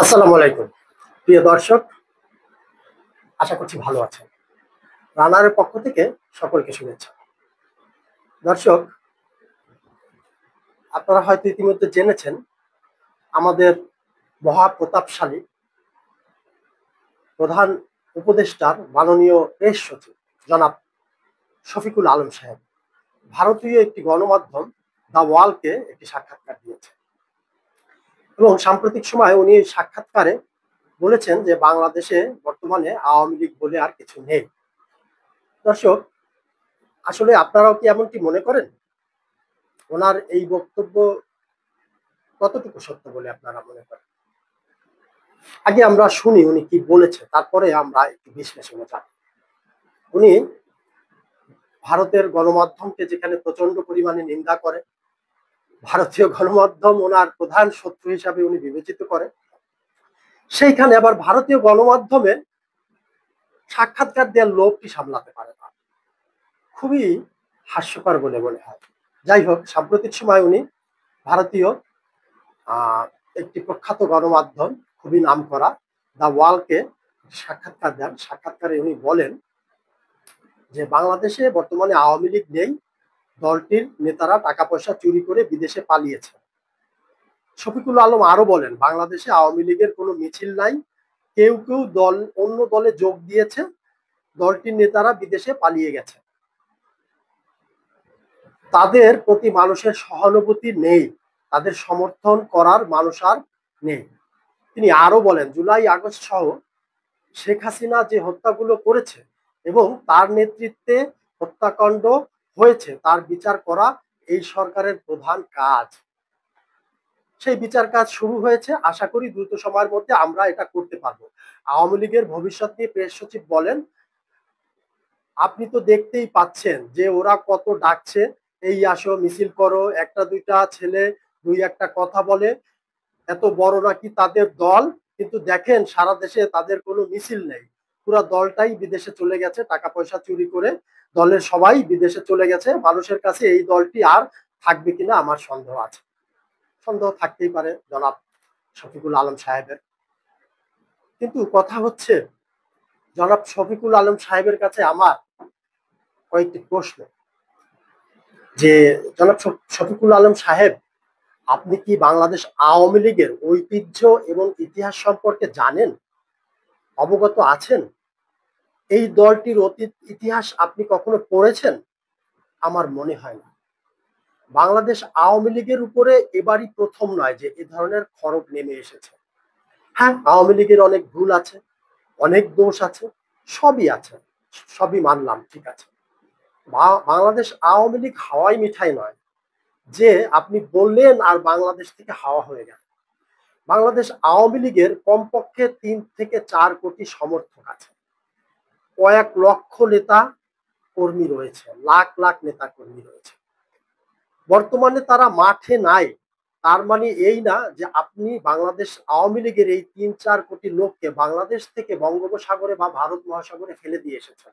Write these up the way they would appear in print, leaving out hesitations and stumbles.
আসসালামু আলাইকুম প্রিয় দর্শক, আশা করছি ভালো আছেন। রানারের পক্ষ থেকে সকলকে শুভেচ্ছা। দর্শক, আপনারা হয়তো ইতিমধ্যে জেনেছেন আমাদের মহাপ্রতাপশালী প্রধান উপদেষ্টার মাননীয় প্রেস সচিব জনাব শফিকুল আলম সাহেব ভারতীয় একটি গণমাধ্যম দ্য ওয়ালকে একটি সাক্ষাৎকার দিয়েছে এবং সাম্প্রতিক সময়ে উনি সাক্ষাৎকারে বলেছেন যে বাংলাদেশে বর্তমানে আওয়ামী লীগ বলে আর কিছু নেই। দর্শক, আসলে আপনারাও কি এমনটি মনে করেন? ওনার এই বক্তব্য কতটুকু সত্য বলে আপনারা মনে করেন? আগে আমরা শুনি উনি কি বলেছে, তারপরে আমরা একটু বিশ্লেষণে যাব। উনি ভারতের গণমাধ্যমকে যেখানে প্রচন্ড পরিমাণে নিন্দা করে, ভারতীয় গণমাধ্যম ওনার প্রধান শত্রু হিসাবে উনি বিবেচিত করে, সেইখানে আবার ভারতীয় গণমাধ্যমে সাক্ষাৎকার দেওয়ার লোভটি সামলাতে পারে না। খুবই হাস্যকর বলে মনে হয়। যাই হোক, সাম্প্রতিক সময় উনি ভারতীয় আহ একটি প্রখ্যাত গণমাধ্যম, খুবই নামকরা দ্য ওয়ালকে সাক্ষাৎকার দেন। সাক্ষাৎকারে উনি বলেন যে বাংলাদেশে বর্তমানে আওয়ামী লীগ নেই, দলটির নেতারা টাকা পয়সা চুরি করে বিদেশে পালিয়েছে। শফিকুল আলম আরো বলেন, বাংলাদেশে আওয়ামী লীগের কোনো মিছিল নাই, কেউ কেউ অন্য দলে যোগ দিয়েছে, দলটির নেতারা বিদেশে পালিয়ে গেছে, তাদের প্রতি মানুষের সহানুভূতি নেই, তাদের সমর্থন করার মানুষ আর নেই। তিনি আরো বলেন, জুলাই আগস্ট সহ শেখ হাসিনা যে হত্যাগুলো করেছে এবং তার নেতৃত্বে হত্যাকাণ্ড হয়েছে তার বিচার করা এই সরকারের প্রধান কাজ। সেই বিচার কাজ শুরু হয়েছে, আশা করি দ্রুত সময়ের মধ্যে আমরা এটা করতে পারবো। আওয়ামী লীগের ভবিষ্যৎ নিয়ে প্রেস সচিব বলেন, আপনি তো দেখতেই পাচ্ছেন যে ওরা কত ডাকছে, এই আসো, মিছিল করো, একটা দুইটা ছেলে দুই একটা কথা বলে, এত বড় নাকি তাদের দল, কিন্তু দেখেন সারা দেশে তাদের কোনো মিছিল নেই, পুরো দলটাই বিদেশে চলে গেছে টাকা পয়সা চুরি করে, দলের সবাই বিদেশে চলে গেছে। মানুষের কাছে এই দলটি আর থাকবে কিনা আমার সন্দেহ আছে। সন্দেহ থাকতেই পারে জনাব শফিকুল আলম সাহেবের, কিন্তু কথা হচ্ছে জনাব শফিকুল আলম সাহেবের কাছে আমার কয়েকটি প্রশ্ন। যে জনাব শফিকুল আলম সাহেব, আপনি কি বাংলাদেশ আওয়ামী লীগের ঐতিহ্য এবং ইতিহাস সম্পর্কে জানেন, অবগত আছেন? এই দলটির অতীত ইতিহাস আপনি কখনো পড়েছেন? আমার মনে হয় না। বাংলাদেশ আওয়ামী লীগের উপরে এবারই প্রথম নয় যে এ ধরনের খড়গ নেমে এসেছে। হ্যাঁ, আওয়ামী লীগের অনেক ভুল আছে, অনেক দোষ আছে, সবই আছে, সবই মানলাম, ঠিক আছে। বাংলাদেশ আওয়ামী লীগ হাওয়াই মিঠাই নয় যে আপনি বললেন আর বাংলাদেশ থেকে হাওয়া হয়ে গেল। বাংলাদেশ আওয়ামী লীগের কমপক্ষে 3 থেকে 4 কোটি সমর্থক আছে, কয়েক লক্ষ নেতা কর্মী রয়েছে, লাখ লাখ নেতা কর্মী রয়েছে। বর্তমানে তারা মাঠে নাই, তার মানে এই না যে আপনি বাংলাদেশ আওয়ামী লীগের এই 3-4 কোটি লোককে বাংলাদেশ থেকে বঙ্গোপসাগরে বা ভারত মহাসাগরে ফেলে দিয়ে এসেছেন।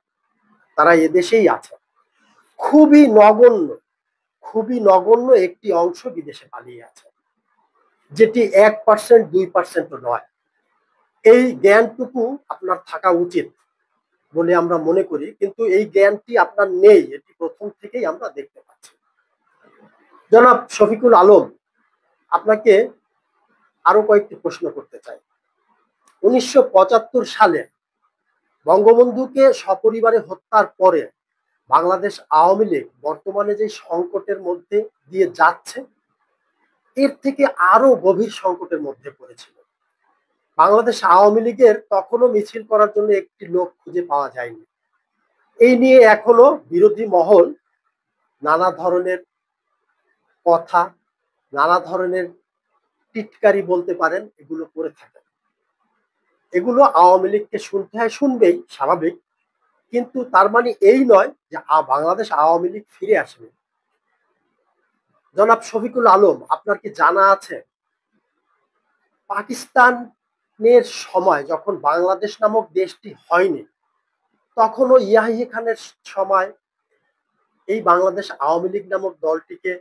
তারা এদেশেই আছে। খুবই নগণ্য, খুবই নগণ্য একটি অংশ বিদেশে পালিয়ে আছে, যেটি 1%, 2% নয়। এই জ্ঞানটুকু আপনার থাকা উচিত বলে আমরা মনে করি, কিন্তু এই জ্ঞানটি আপনার নেই, এটি প্রথম থেকেই আমরা দেখতে পাচ্ছি। জনাব শফিকুল আলম, আপনাকে আরো কয়েকটি প্রশ্ন করতে চাই। 1975 সালে বঙ্গবন্ধুকে সপরিবারে হত্যার পরে বাংলাদেশ আওয়ামী লীগ বর্তমানে যে সংকটের মধ্যে দিয়ে যাচ্ছে, এর থেকে আরো গভীর সংকটের মধ্যে পড়েছিল। বাংলাদেশ আওয়ামী লীগের তখনও মিছিল করার জন্য একটি লোক খুঁজে পাওয়া যায়নি। এই নিয়ে এখনো বিরোধী মহল নানা ধরনের কথা, নানা ধরনের টিটকারি বলতে পারেন, এগুলো করে থাকে। এগুলো আওয়ামী লীগকে শুনতে হয়, শুনবেই, স্বাভাবিক, কিন্তু তার মানে এই নয় যে বাংলাদেশ আওয়ামী লীগ ফিরে আসবে। জনাব শফিকুল আলম, আপনার কি জানা আছে পাকিস্তানের সময় যখন বাংলাদেশ নামক দেশটি হয়নি, তখনও ইয়াহিয়া খানের সময় এই বাংলাদেশ আওয়ামী লীগ নামক দলটিকে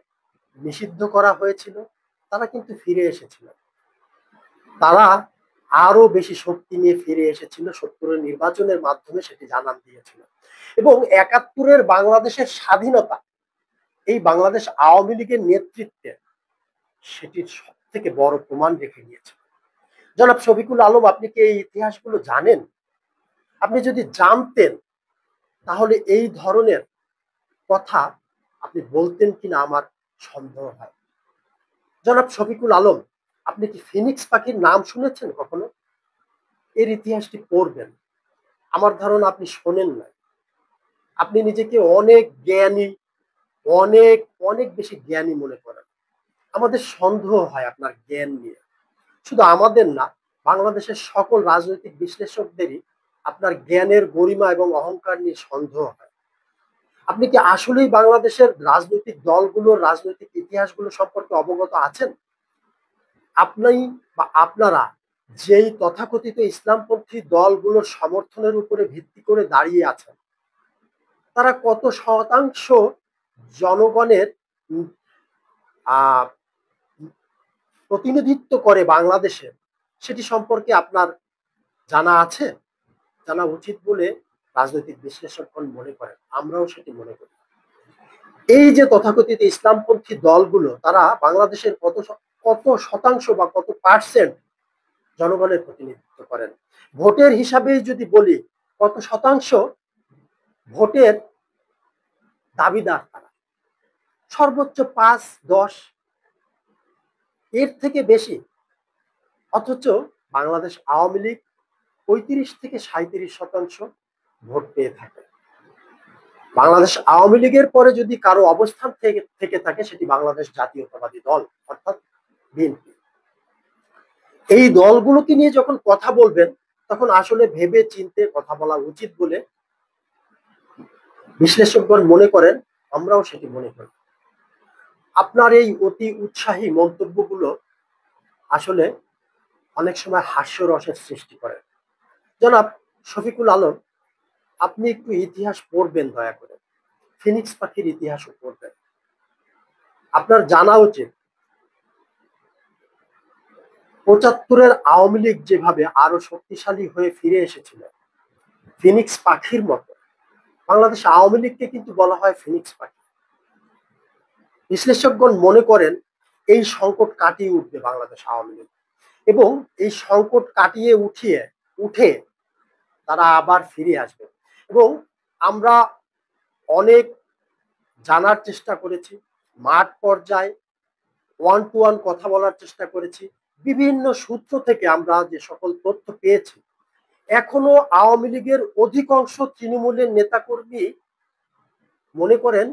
নিষিদ্ধ করা হয়েছিল, তারা কিন্তু ফিরে এসেছিল। তারা আরো বেশি শক্তি নিয়ে ফিরে এসেছিল ৭০-এর নির্বাচনের মাধ্যমে, সেটি জানান দিয়েছিল। এবং ৭১-এর বাংলাদেশের স্বাধীনতা এই বাংলাদেশ আওয়ামী লীগের নেতৃত্বে সেটির সব থেকে বড় প্রমাণ রেখে গিয়েছে। জনাব শফিকুল আলম, আপনি কি এই ইতিহাসগুলো জানেন? আপনি যদি জানতেন তাহলে এই ধরনের কথা আপনি বলতেন কিনা আমার সন্দেহ হয়। জনাব শফিকুল আলম, আপনি কি ফিনিক্স পাখির নাম শুনেছেন কখনো? এর ইতিহাসটি পড়বেন। আমার ধারণা আপনি শোনেন না। আপনি নিজেকে অনেক জ্ঞানী, অনেক অনেক বেশি জ্ঞানী মনে করেন। আমাদের সন্দেহ হয় আপনার জ্ঞান নিয়ে। শুধু আমাদের না, বাংলাদেশের সকল রাজনৈতিক বিশ্লেষকদেরই আপনার জ্ঞানের গরিমা এবং অহংকার নিয়ে সন্দেহ হয়। আপনি কি আসলেই বাংলাদেশের রাজনৈতিক দলগুলোর রাজনৈতিক ইতিহাসগুলো সম্পর্কে অবগত আছেন? আপনি বা আপনারা যেই তথাকথিত ইসলামপন্থী দলগুলোর সমর্থনের উপরে ভিত্তি করে দাঁড়িয়ে আছেন, তারা কত শতাংশ জনগণের প্রতিনিধিত্ব করে বাংলাদেশে, সেটি সম্পর্কে আপনার জানা আছে? জানা উচিত বলে রাজনৈতিক বিশ্লেষকগণ মনে করেন, আমরাও সেটি মনে করি। এই যে তথাকথিত ইসলামপন্থী দলগুলো, তারা বাংলাদেশের কত কত শতাংশ বা কত পার্সেন্ট জনগণের প্রতিনিধিত্ব করেন? ভোটের হিসাবেই যদি বলি, কত শতাংশ ভোটের দাবিদার তারা? সর্বোচ্চ ৫-১০, এর থেকে বেশি। অথচ বাংলাদেশ আওয়ামী লীগ ৩৫-৩৭% ভোট পেয়ে থাকে। বাংলাদেশ আওয়ামী লীগের পরে যদি কারো অবস্থান থেকে থাকে, সেটি বাংলাদেশ জাতীয়তাবাদী দল, অর্থাৎ বিএনপি। এই দলগুলোকে নিয়ে যখন কথা বলবেন, তখন আসলে ভেবে চিন্তে কথা বলা উচিত বলে বিশ্লেষকগণ মনে করেন, আমরাও সেটি মনে করি। আপনার এই অতি উৎসাহী মন্তব্যগুলো আসলে অনেক সময় হাস্যরসের সৃষ্টি করে। জনাব শফিকুল আলম, আপনি একটু ইতিহাস পড়বেন দয়া করে, ফিনিক্স পাখির ইতিহাসও পড়বেন। আপনার জানা উচিত ৭৫-এর আওয়ামী লীগ যেভাবে আরো শক্তিশালী হয়ে ফিরে এসেছিল ফিনিক্স পাখির মতো, বাংলাদেশ আওয়ামী লীগকে কিন্তু বলা হয় ফিনিক্স পাখি। বিশ্লেষকগণ মনে করেন এই সংকট কাটিয়ে উঠবে বাংলাদেশ আওয়ামী লীগ, এবং এই সংকট কাটিয়ে উঠে তারা আবার ফিরে আসবে। এবং আমরা অনেক জানার চেষ্টা করেছি, মাঠ পর্যায়ে ওয়ান টু ওয়ান কথা বলার চেষ্টা করেছি, বিভিন্ন সূত্র থেকে আমরা যে সকল তথ্য পেয়েছি, এখনো আওয়ামী লীগের অধিকাংশ তৃণমূলের নেতাকর্মী মনে করেন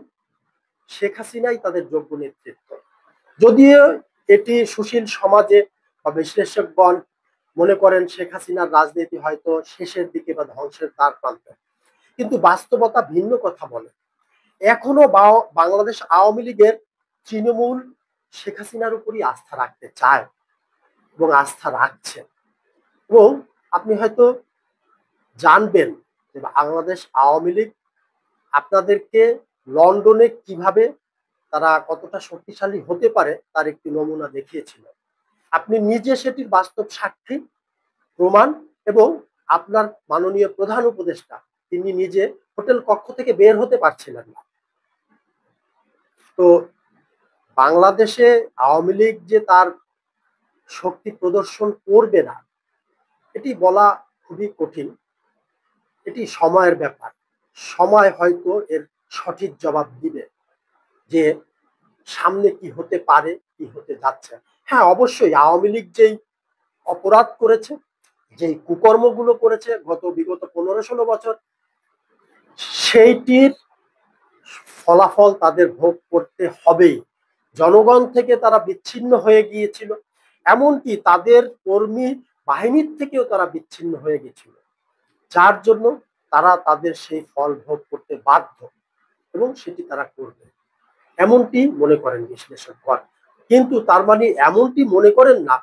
শেখ হাসিনাই তাদের যোগ্য নেতৃত্ব। যদিও এটি সুশীল সমাজে বা বিশ্লেষকগণ মনে করেন শেখ হাসিনার রাজনীতি হয়তো শেষের দিকে বা ধ্বংসের দ্বার প্রান্তে, কিন্তু বাস্তবতা ভিন্ন কথা বলে। এখনো বাংলাদেশ আওয়ামী লীগের তৃণমূল শেখ হাসিনার উপরই আস্থা রাখতে চায় এবং আস্থা রাখছে। এবং আপনি হয়তো জানবেন যে বাংলাদেশ আওয়ামী লীগ আপনাদেরকে লন্ডনে কিভাবে তারা কতটা শক্তিশালী হতে পারে তার একটি নমুনা দেখিয়েছিল। আপনি নিজে সেটির বাস্তব সাক্ষী, প্রমাণ। এবং আপনার মাননীয় প্রধান উপদেষ্টা, তিনি নিজে হোটেল কক্ষ থেকে বের হতে পারছিলেন না। তো বাংলাদেশে আওয়ামী লীগ যে তার শক্তি প্রদর্শন করবে না, এটি বলা খুবই কঠিন। এটি সময়ের ব্যাপার। সময় হয়তো এর সঠিক জবাব দিবে যে সামনে কি হতে পারে, কি হতে যাচ্ছে। হ্যাঁ, অবশ্যই আওয়ামী লীগ যেই অপরাধ করেছে, যেই কুকর্মগুলো করেছে বিগত 15-16 বছর, সেইটির ফলাফল তাদের ভোগ করতে হবেই। জনগণ থেকে তারা বিচ্ছিন্ন হয়ে গিয়েছিল, এমনকি তাদের কর্মী বাহিনীর থেকেও তারা বিচ্ছিন্ন হয়ে গেছিল, যার জন্য তারা তাদের সেই ফল ভোগ করতে বাধ্য, এবং সেটি তারা করবে এমনটি মনে করেন বিশ্লেষকগণ। কিন্তু তার মানে এমনটি মনে করেন না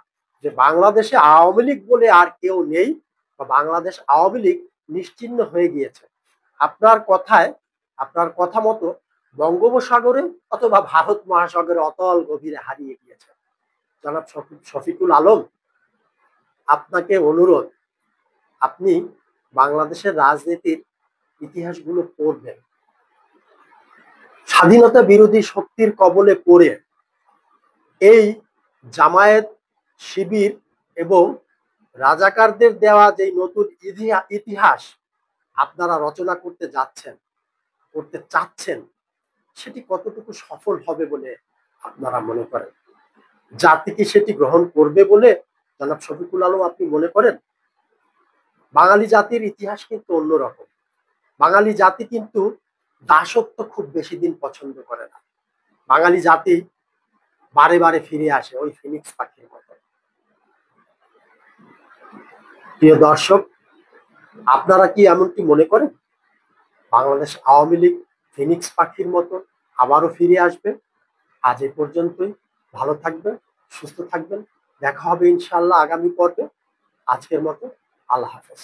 যে বাংলাদেশে আওয়ামী লীগ বলে আর কেউ নেই, বা বাংলাদেশ আওয়ামী লীগ নিশ্চিহ্ন হয়ে গিয়েছে। আপনার কথা মতো বঙ্গোপসাগরে অথবা ভারত মহাসাগরে অতল গভীরে হারিয়ে গিয়েছে। জনাব শফিকুল আলম, আপনাকে অনুরোধ, আপনি বাংলাদেশের রাজনীতির ইতিহাসগুলো পড়বেন। স্বাধীনতা বিরোধী শক্তির কবলে পড়ে এই জামায়াত, শিবির এবং রাজাকারদের দেওয়া যে নতুন ইতিহাস আপনারা রচনা করতে যাচ্ছেন, করতে চাচ্ছেন, সেটি কতটুকু সফল হবে বলে আপনারা মনে করেন? জাতি কি সেটি গ্রহণ করবে বলে জনাব শফিকুল আলম আপনি মনে করেন? বাঙালি জাতির ইতিহাস কিন্তু অন্যরকম। বাঙালি জাতি কিন্তু দাসত্ব খুব বেশি দিন পছন্দ করে না। বাঙালি জাতি বারে বারে ফিরে আসে ওই ফিনিক্স পাখির মতো। প্রিয় দর্শক, আপনারা কি এমনটি মনে করেন বাংলাদেশ আওয়ামী লীগ ফিনিক্স পাখির মতো আবারও ফিরে আসবে? আজ এ পর্যন্তই। ভালো থাকবেন, সুস্থ থাকবেন। দেখা হবে ইনশাআল্লাহ আগামী পর্বে। আজকের মতো আল্লাহ হাফেজ।